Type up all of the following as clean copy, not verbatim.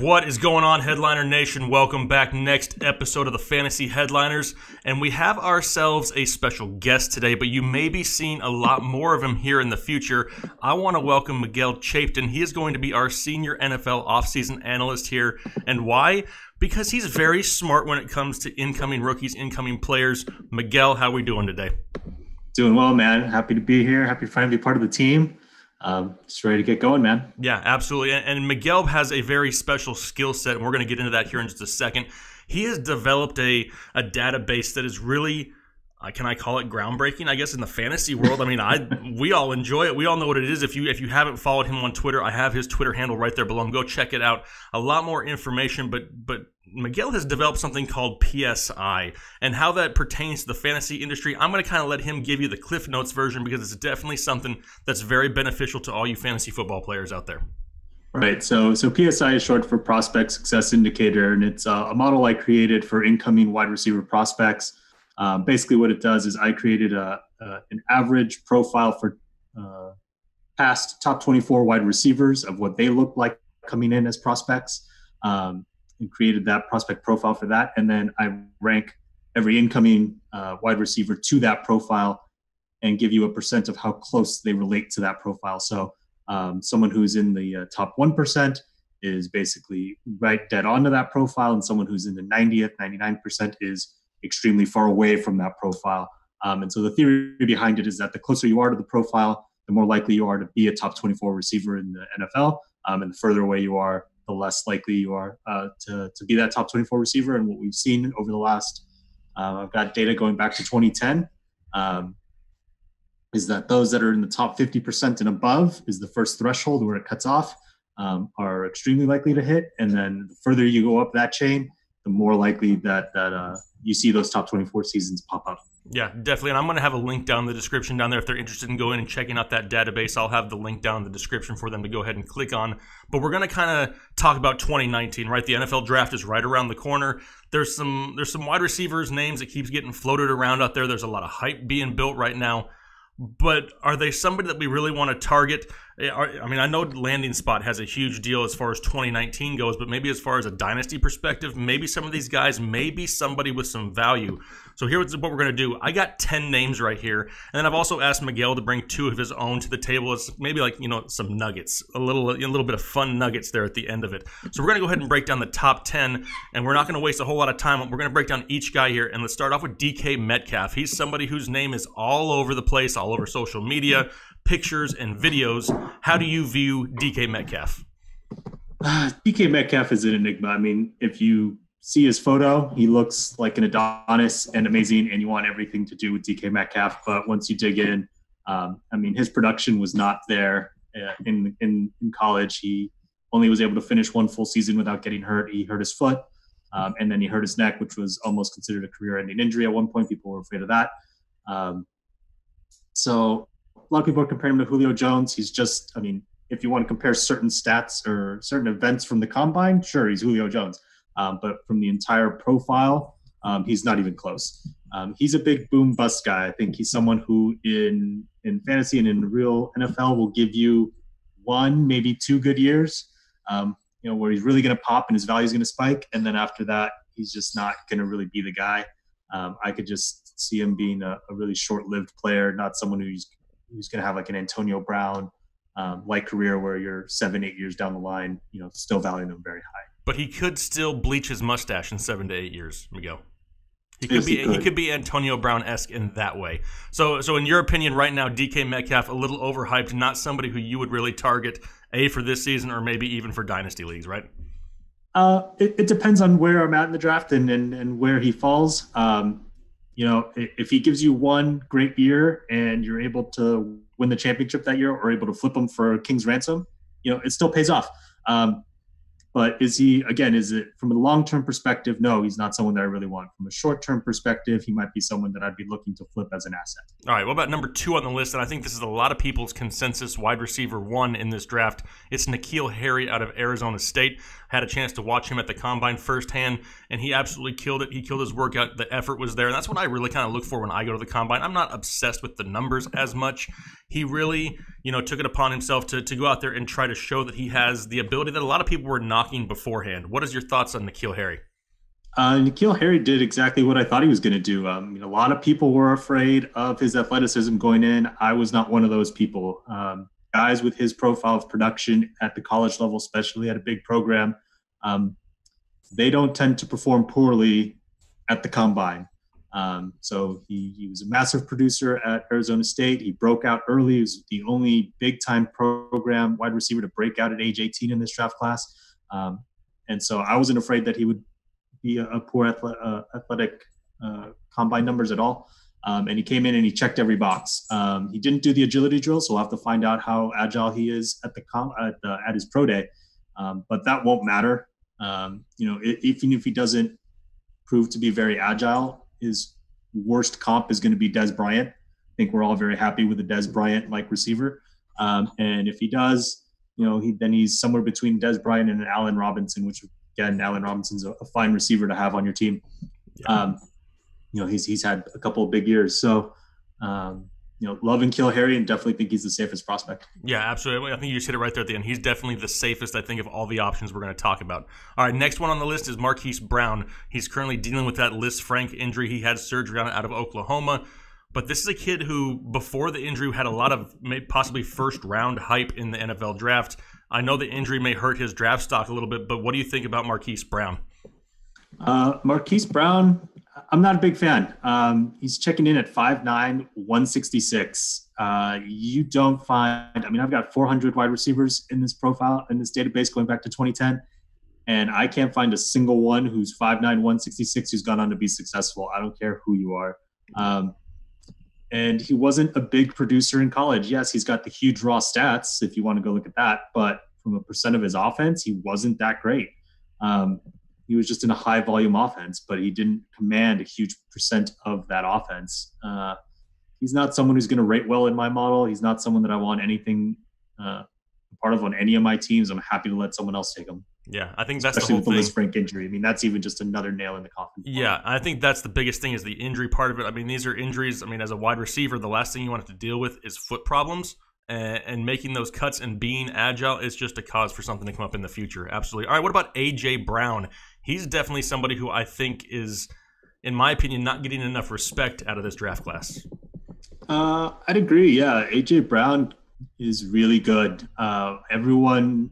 What is going on, Headliner Nation? Welcome back. Next episode of the Fantasy Headliners. And we have ourselves a special guest today, but you may be seeing a lot more of him here in the future. I want to welcome Miguel Chafton. He is going to be our senior NFL offseason analyst here. And why? Because he's very smart when it comes to incoming rookies, incoming players. Miguel, how are we doing today? Doing well, man. Happy to be here. Happy to finally be part of the team. Just ready to get going, man. Yeah, absolutely. And Miguel has a very special skill set, and we're going to get into that here in just a second. He has developed a database that is really, can I call it groundbreaking, I guess, in the fantasy world. I mean, we all enjoy it. We all know what it is. If you haven't followed him on Twitter, I have his Twitter handle right there below. Go check it out. A lot more information, but Miguel has developed something called PSI, and how that pertains to the fantasy industry, I'm going to kind of let him give you the Cliff Notes version, because it's definitely something that's very beneficial to all you fantasy football players out there. Right. So PSI is short for Prospect Success Indicator, and it's a model I created for incoming wide receiver prospects. Basically, what it does is I created an average profile for past top 24 wide receivers of what they look like coming in as prospects. And created that prospect profile for that. And then I rank every incoming wide receiver to that profile and give you a percent of how close they relate to that profile. So someone who's in the top 1% is basically right dead onto that profile, and someone who's in the 90th, 99% is extremely far away from that profile. And so the theory behind it is that the closer you are to the profile, the more likely you are to be a top 24 receiver in the NFL. And the further away you are, the less likely you are to be that top 24 receiver. And what we've seen over the last, I've got data going back to 2010, is that those that are in the top 50% and above is the first threshold where it cuts off, are extremely likely to hit. And then the further you go up that chain, the more likely that you see those top 24 seasons pop up. Yeah, definitely. And I'm going to have a link down in the description down there. If they're interested in going and checking out that database, I'll have the link down in the description for them to go ahead and click on. But we're going to kind of talk about 2019, right? The NFL draft is right around the corner. There's some wide receivers names that keeps getting floated around out there. There's a lot of hype being built right now. But are they somebody that we really want to target? I mean, I know landing spot has a huge deal as far as 2019 goes, but maybe as far as a dynasty perspective, maybe some of these guys may be somebody with some value. So here's what we're going to do. I got 10 names right here, and then I've also asked Miguel to bring 2 of his own to the table. It's maybe like, some nuggets, a little bit of fun nuggets there at the end of it. So we're going to go ahead and break down the top 10, and we're not going to waste a whole lot of time. We're going to break down each guy here, and let's start off with DK Metcalf. He's somebody whose name is all over the place, all over social media, pictures and videos. How do you view DK Metcalf? DK Metcalf is an enigma. I mean, if you see his photo, he looks like an Adonis and amazing, and you want everything to do with DK Metcalf. But once you dig in, I mean, his production was not there in college. He only was able to finish one full season without getting hurt. He hurt his foot, and then he hurt his neck, which was almost considered a career-ending injury at one point. People were afraid of that. So a lot of people are comparing him to Julio Jones. He's just, I mean, if you want to compare certain stats or certain events from the combine, sure, he's Julio Jones. But from the entire profile, he's not even close. He's a big boom bust guy. I think he's someone who in fantasy and in the real NFL will give you 1, maybe 2 good years, where he's really going to pop and his value is going to spike. And then after that, he's just not going to really be the guy. I could just see him being a really short-lived player, not someone who's going to have like an Antonio Brown like career where you're 7-8 years down the line, still valuing him very high. But he could still bleach his mustache in 7 to 8 years, Miguel. He could be Antonio Brown-esque in that way. So in your opinion right now, DK Metcalf a little overhyped, not somebody who you would really target for this season or maybe even for dynasty leagues, right? It depends on where I'm at in the draft and where he falls. If he gives you one great year and you're able to win the championship that year or able to flip him for King's ransom, it still pays off. But is it from a long-term perspective? No, he's not someone that I really want. From a short-term perspective, he might be someone that I'd be looking to flip as an asset. All right, what about number 2 on the list? And I think this is a lot of people's consensus wide receiver 1 in this draft. It's Nikhil Harry out of Arizona State. Had a chance to watch him at the Combine firsthand, and he absolutely killed it. He killed his workout. The effort was there, and that's what I really kind of look for when I go to the Combine. I'm not obsessed with the numbers as much. He really, took it upon himself to go out there and try to show that he has the ability that a lot of people were not knocking beforehand. What is your thoughts on Nikhil Harry? Nikhil Harry did exactly what I thought he was going to do. A lot of people were afraid of his athleticism going in. I was not one of those people. Guys with his profile of production at the college level, especially at a big program, they don't tend to perform poorly at the combine. So he was a massive producer at Arizona State. He broke out early. He was the only big-time program wide receiver to break out at age 18 in this draft class. And so I wasn't afraid that he would be a poor athletic combine numbers at all. And he came in and he checked every box. He didn't do the agility drill, so we'll have to find out how agile he is at his pro day. But that won't matter. Even if he doesn't prove to be very agile, his worst comp is going to be Dez Bryant. I think we're all very happy with the Dez Bryant-like receiver. And if he does, then he's somewhere between Dez Bryant and Allen Robinson, which again, Allen Robinson's a fine receiver to have on your team. Yeah. He's had a couple of big years. So, love and kill Harry, and definitely think he's the safest prospect. Yeah, absolutely. I think you just hit it right there at the end. He's definitely the safest, I think, of all the options we're going to talk about. All right, next one on the list is Marquise Brown. He's currently dealing with that Liz Frank injury. He had surgery on it out of Oklahoma. But this is a kid who, before the injury, had a lot of possibly first-round hype in the NFL draft. I know the injury may hurt his draft stock a little bit, but what do you think about Marquise Brown? Marquise Brown, I'm not a big fan. He's checking in at 5'9", 166. You don't find – I've got 400 wide receivers in this profile, in this database going back to 2010, and I can't find a single one who's 5'9", 166 who's gone on to be successful. I don't care who you are. And he wasn't a big producer in college. Yes, he's got the huge raw stats if you want to go look at that, but from a percent of his offense, he wasn't that great. He was just in a high volume offense, but he didn't command a huge percent of that offense. He's not someone who's going to rate well in my model. He's not someone that I want anything part of on any of my teams. I'm happy to let someone else take him. Yeah, I think that's especially the whole with the Liz Frank injury. That's even just another nail in the coffin. Yeah, I think that's the biggest thing is the injury part of it. These are injuries. As a wide receiver, the last thing you want to deal with is foot problems. And making those cuts and being agile is just a cause for something to come up in the future. Absolutely. All right, what about A.J. Brown? He's definitely somebody who I think is, in my opinion, not getting enough respect out of this draft class. I'd agree, yeah. A.J. Brown is really good. Everyone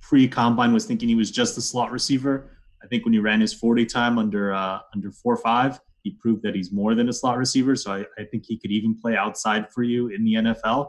pre-combine was thinking he was just a slot receiver. I think when he ran his 40 time under 4.5, he proved that he's more than a slot receiver. So I think he could even play outside for you in the NFL.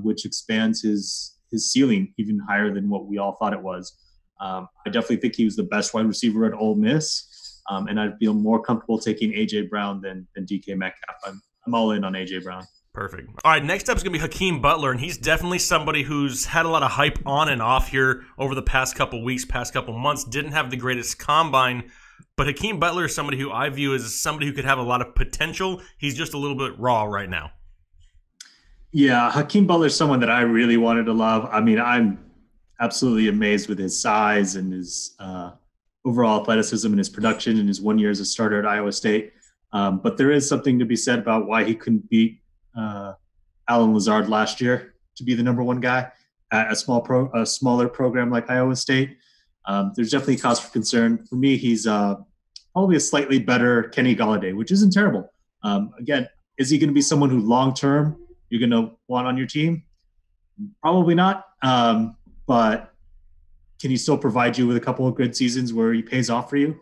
Which expands his ceiling even higher than what we all thought it was. I definitely think he was the best wide receiver at Ole Miss, and I'd feel more comfortable taking A.J. Brown than DK Metcalf. I'm all in on A.J. Brown. Perfect. All right, next up is going to be Hakeem Butler, and he's definitely somebody who's had a lot of hype on and off here over the past couple weeks, past couple months. Didn't have the greatest combine, but Hakeem Butler is somebody who I view as somebody who could have a lot of potential. He's just a little bit raw right now. Yeah, Hakeem Butler is someone that I really wanted to love. I'm absolutely amazed with his size and his overall athleticism and his production in his 1 year as a starter at Iowa State. But there is something to be said about why he couldn't beat Alan Lazard last year to be the number one guy at a smaller program like Iowa State. There's definitely cause for concern. For me, he's probably a slightly better Kenny Golladay, which isn't terrible. Again, is he going to be someone who long-term you're going to want on your team? Probably not. But can he still provide you with a couple of good seasons where he pays off for you?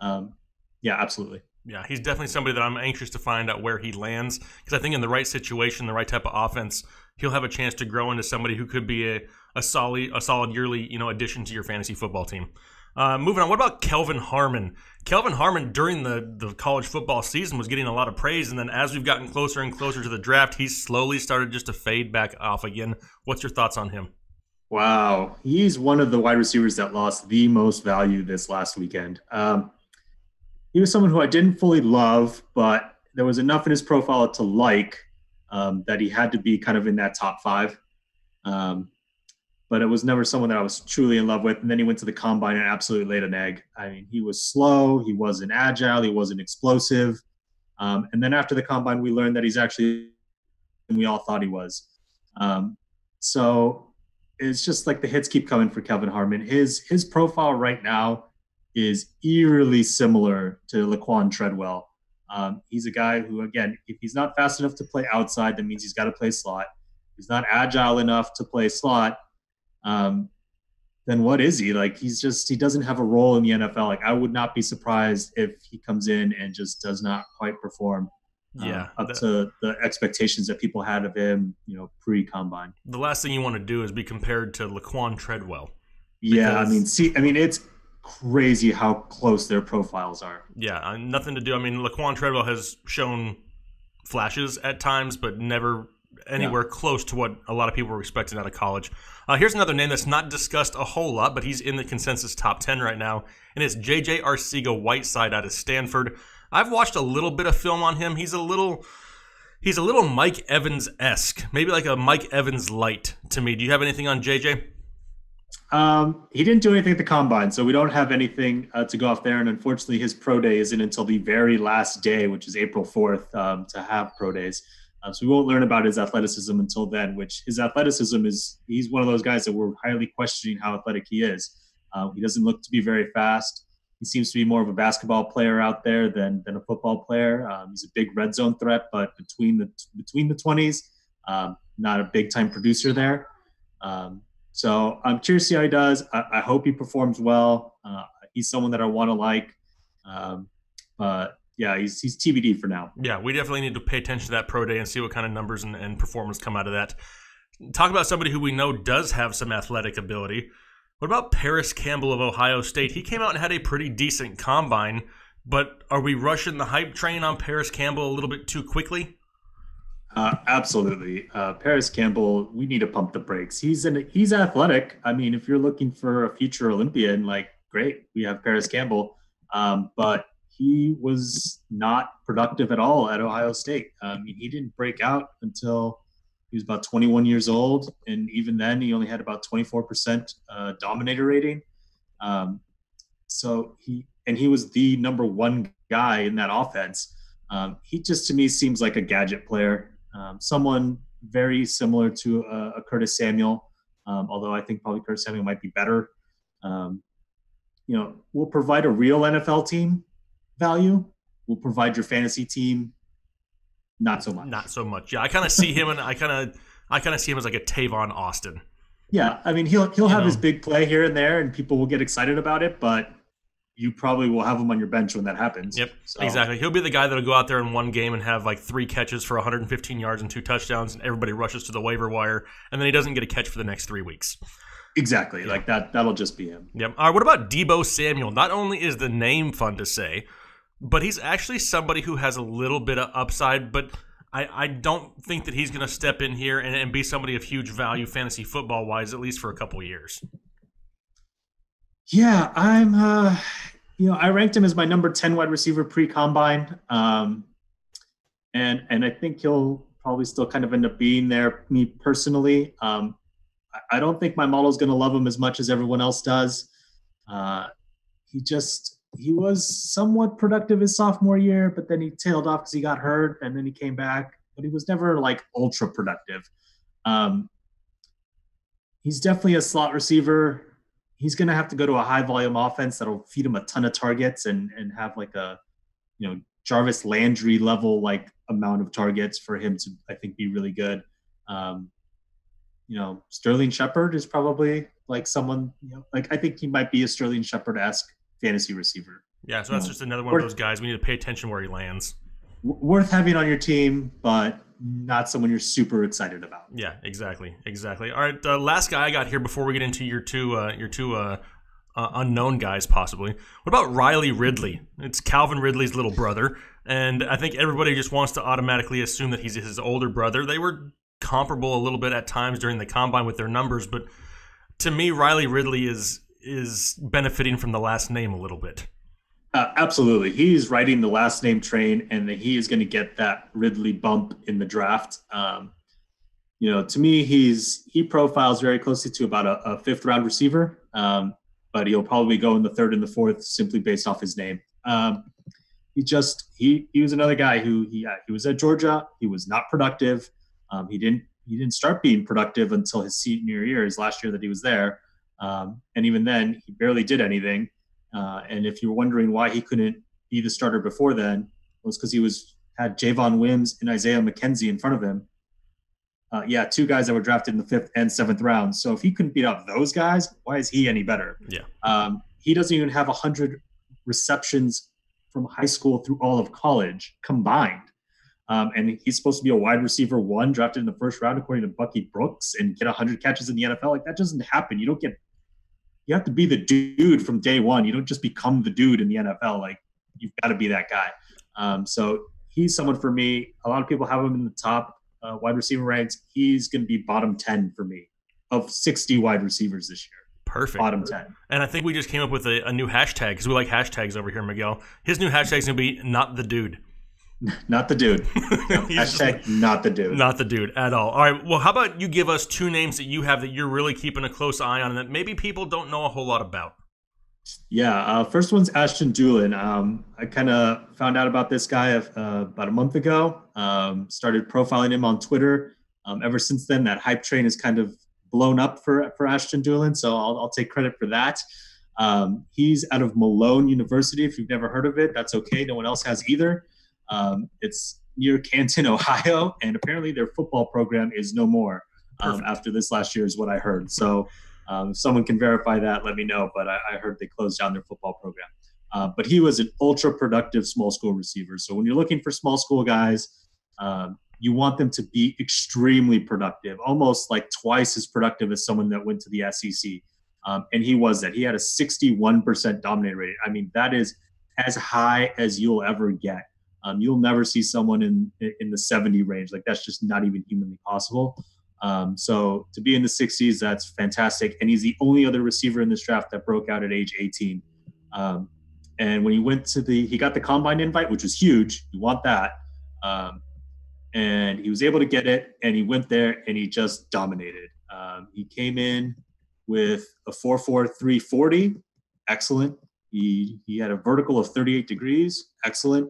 Yeah, absolutely. Yeah, he's definitely somebody that I'm anxious to find out where he lands, because I think in the right situation, the right type of offense, he'll have a chance to grow into somebody who could be a solid yearly addition to your fantasy football team. Moving on, what about Kelvin Harmon? Kelvin Harmon during the college football season was getting a lot of praise, and then as we've gotten closer and closer to the draft, he's slowly started just to fade back off again. What's your thoughts on him? Wow, he's one of the wide receivers that lost the most value this last weekend. He was someone who I didn't fully love, but there was enough in his profile to like that he had to be kind of in that top 5. But it was never someone that I was truly in love with. And then he went to the combine and absolutely laid an egg. He was slow. He wasn't agile. He wasn't explosive. And then after the combine, we learned that he's actually – we all thought he was. So it's just like the hits keep coming for Kelvin Harmon. His profile right now is eerily similar to Laquan Treadwell. He's a guy who, again, if he's not fast enough to play outside, that means he's got to play slot. He's not agile enough to play slot. Then what is he? Like, he doesn't have a role in the NFL. Like, I would not be surprised if he comes in and just does not quite perform up to the expectations that people had of him, pre-combine. The last thing you want to do is be compared to Laquan Treadwell. Yeah, it's crazy how close their profiles are. Yeah, nothing to do. Laquan Treadwell has shown flashes at times, but never anywhere close to what a lot of people were expecting out of college. Here's another name that's not discussed a whole lot, but he's in the consensus top 10 right now, and it's J.J. Arcega Whiteside out of Stanford. I've watched a little bit of film on him. He's a little Mike Evans-esque, maybe like a Mike Evans light to me. Do you have anything on JJ? He didn't do anything at the combine, so we don't have anything to go off there. And unfortunately, his pro day isn't until the very last day, which is April 4th, to have pro days. So we won't learn about his athleticism until then, which his athleticism he's one of those guys that we're highly questioning how athletic he is. He doesn't look to be very fast. He seems to be more of a basketball player out there than a football player. He's a big red zone threat, but between the 20s, not a big time producer there. So I'm curious to see how he does. I hope he performs well. He's someone that I want to like. But yeah, he's TBD for now. Yeah, we definitely need to pay attention to that pro day and see what kind of numbers and performance come out of that. Talk about somebody who we know does have some athletic ability. What about Parris Campbell of Ohio State? He came out and had a pretty decent combine, but are we rushing the hype train on Parris Campbell a little bit too quickly? Absolutely. Parris Campbell, we need to pump the brakes. He's athletic. If you're looking for a future Olympian, great, we have Parris Campbell. But he was not productive at all at Ohio State. He didn't break out until he was about 21 years old, and even then, he only had about 24% dominator rating. So he was the number one guy in that offense. He just, to me, seems like a gadget player. Someone very similar to a Curtis Samuel, although I think probably Curtis Samuel might be better. Will provide a real NFL team value. Will provide your fantasy team not so much. Not so much. Yeah, I kind of see him, and I kind of see him as like a Tavon Austin. Yeah, he'll have his big play here and there, and people will get excited about it, but you probably will have him on your bench when that happens. Yep, exactly. He'll be the guy that'll go out there in one game and have 3 catches for 115 yards and 2 touchdowns, and everybody rushes to the waiver wire, and then he doesn't get a catch for the next 3 weeks. Exactly. Like that'll just be him. Yep. All right, what about Deebo Samuel? Not only is the name fun to say, but he's actually somebody who has a little bit of upside, but I don't think that he's going to step in here and be somebody of huge value fantasy football-wise, at least for a couple years. Yeah, I ranked him as my number 10 wide receiver pre-combine. And I think he'll probably still kind of end up being there, me personally. I don't think my model is going to love him as much as everyone else does. He was somewhat productive his sophomore year, but then he tailed off because he got hurt, and then he came back. But he was never ultra productive. He's definitely a slot receiver. He's going to have to go to a high volume offense that'll feed him a ton of targets and have a Jarvis Landry level amount of targets for him to, I think, be really good. Sterling Shepard is probably someone, I think he might be a Sterling Shepard-esque fantasy receiver. Yeah, so that's just another one of those guys. We need to pay attention where he lands. Worth having on your team, but not someone you're super excited about. Yeah, exactly. All right, last guy I got here before we get into your two unknown guys, possibly. What about Riley Ridley? It's Calvin Ridley's little brother, and I think everybody just wants to automatically assume that he's his older brother. They were comparable a little bit at times during the combine with their numbers, but to me, Riley Ridley is benefiting from the last name a little bit. Absolutely. He's riding the last name train, and he is going to get that Ridley bump in the draft. To me, he profiles very closely to about a 5th round receiver, but he'll probably go in the 3rd and the 4th simply based off his name. He was another guy who he was at Georgia. He was not productive. He didn't he didn't start being productive until his senior year, his last year that he was there. And even then, he barely did anything. And if you're wondering why he couldn't be the starter before then, it was because he had Javon Wims and Isaiah McKenzie in front of him. Two guys that were drafted in the 5th and 7th round. So if he couldn't beat out those guys, why is he any better? Yeah. He doesn't even have 100 receptions from high school through all of college combined. And he's supposed to be a wide receiver 1 drafted in the 1st round, according to Bucky Brooks, and get 100 catches in the NFL. Like, that doesn't happen. You have to be the dude from day one. You don't just become the dude in the NFL. Like, you've got to be that guy. So he's someone for me. A lot of people have him in the top wide receiver ranks. He's going to be bottom 10 for me of 60 wide receivers this year. Perfect. Bottom 10. And I think we just came up with a new hashtag because we like hashtags over here, Miguel. His new hashtag is going to be not the dude. Not the dude. No, hashtag not the dude. Not the dude at all. All right. Well, how about you give us 2 names that you have that you're really keeping a close eye on and that maybe people don't know a whole lot about? Yeah. First one's Ashton Dulin. I kind of found out about this guy about a month ago. Started profiling him on Twitter. Ever since then, that hype train has kind of blown up for Ashton Dulin. So I'll take credit for that. He's out of Malone University. If you've never heard of it, that's okay. No one else has either. It's near Canton, Ohio, and apparently their football program is no more after this last year is what I heard. So if someone can verify that, let me know. But I heard they closed down their football program. But he was an ultra-productive small school receiver. So when you're looking for small school guys, you want them to be extremely productive, almost like twice as productive as someone that went to the SEC. And he was that. He had a 61% dominant rate. I mean, that is as high as you'll ever get. You'll never see someone in the 70 range. Like, that's just not even humanly possible. So to be in the 60s, that's fantastic. And he's the only other receiver in this draft that broke out at age 18. And when he went he got the combine invite, which was huge. You want that. And he was able to get it, and he went there and he just dominated. He came in with a 4.4 340, excellent. He had a vertical of 38 degrees, excellent.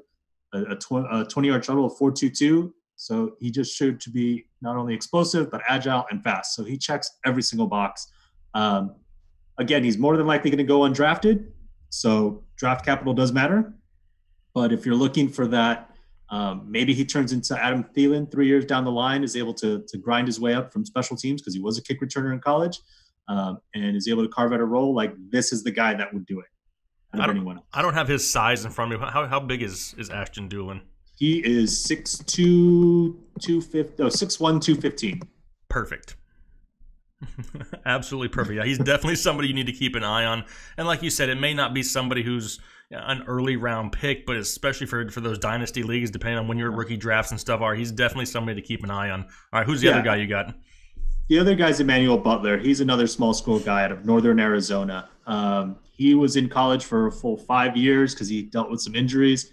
A 20-yard shuttle of 4.22. So he just showed to be not only explosive, but agile and fast. So he checks every single box. Again, he's more than likely going to go undrafted. So draft capital does matter. But if you're looking for that, maybe he turns into Adam Thielen 3 years down the line, is able to grind his way up from special teams because he was a kick returner in college, and is able to carve out a role. Like, this is the guy that would do it. I don't have his size in front of me. How big is Ashton Doolin? He is 6'2", 6'1", 215. Perfect. Absolutely perfect. Yeah, he's definitely somebody you need to keep an eye on. And like you said, it may not be somebody who's an early round pick, but especially for those dynasty leagues, depending on when your rookie drafts and stuff are, he's definitely somebody to keep an eye on. All right, who's the other guy you got? The other guy's Emmanuel Butler. He's another small school guy out of Northern Arizona. He was in college for a full 5 years because he dealt with some injuries,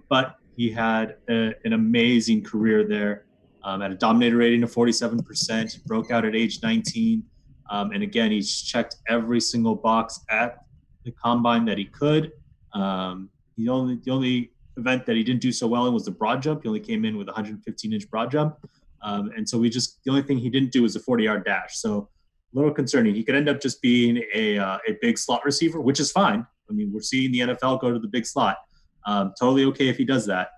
but he had an amazing career there. Had a dominator rating of 47%, broke out at age 19. And again, he's checked every single box at the combine that he could. The only event that he didn't do so well in was the broad jump. He only came in with a 115-inch broad jump. And so the only thing he didn't do was a 40-yard dash. So a little concerning. He could end up just being a big slot receiver, which is fine. I mean, we're seeing the NFL go to the big slot. Totally okay if he does that.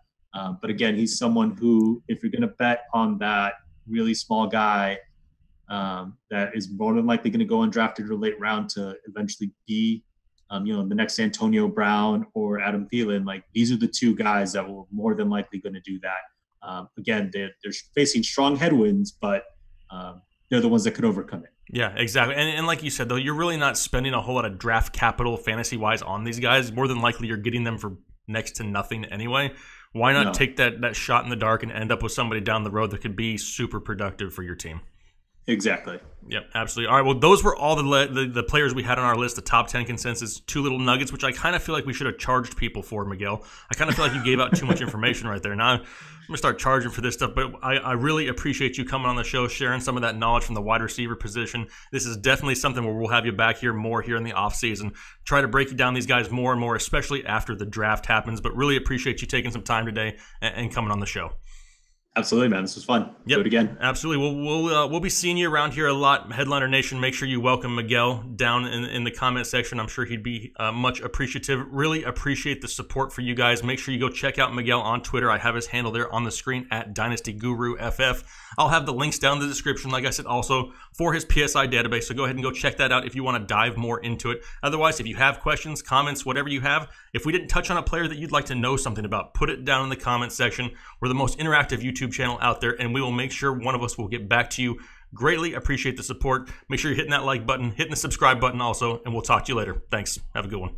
But again, he's someone who, if you're going to bet on that really small guy that is more than likely going to go undrafted or late round to eventually be, the next Antonio Brown or Adam Thielen, like, these are the two guys that will more than likely going to do that. Again, they're facing strong headwinds, but they're the ones that could overcome it. Yeah, exactly. And like you said, though, you're really not spending a whole lot of draft capital fantasy-wise on these guys. More than likely, you're getting them for next to nothing anyway. Why not take that shot in the dark and end up with somebody down the road that could be super productive for your team? Exactly. Yep, absolutely. All right, well, those were all the players we had on our list, the top 10 consensus, 2 little nuggets, which I kind of feel like we should have charged people for, Miguel. I kind of feel like you gave out too much information right there. Now I'm going to start charging for this stuff, but I really appreciate you coming on the show, sharing some of that knowledge from the wide receiver position. This is definitely something where we'll have you back here more here in the offseason, try to break you down these guys more and more, especially after the draft happens, but really appreciate you taking some time today and coming on the show. Absolutely, man. This was fun. Yep, Do it again. Absolutely. We'll be seeing you around here a lot, Headliner Nation. Make sure you welcome Miguel down in the comment section. I'm sure he'd be much appreciative. Really appreciate the support for you guys. Make sure you go check out Miguel on Twitter. I have his handle there on the screen at DynastyGuruFF. I'll have the links down in the description, like I said, also for his PSI database. So go ahead and go check that out if you want to dive more into it. Otherwise, if you have questions, comments, whatever you have, if we didn't touch on a player that you'd like to know something about, put it down in the comment section. We're the most interactive YouTube channel out there, and we will make sure one of us will get back to you. Greatly appreciate the support. Make sure you're hitting that like button, hitting the subscribe button also, and we'll talk to you later. Thanks. Have a good one.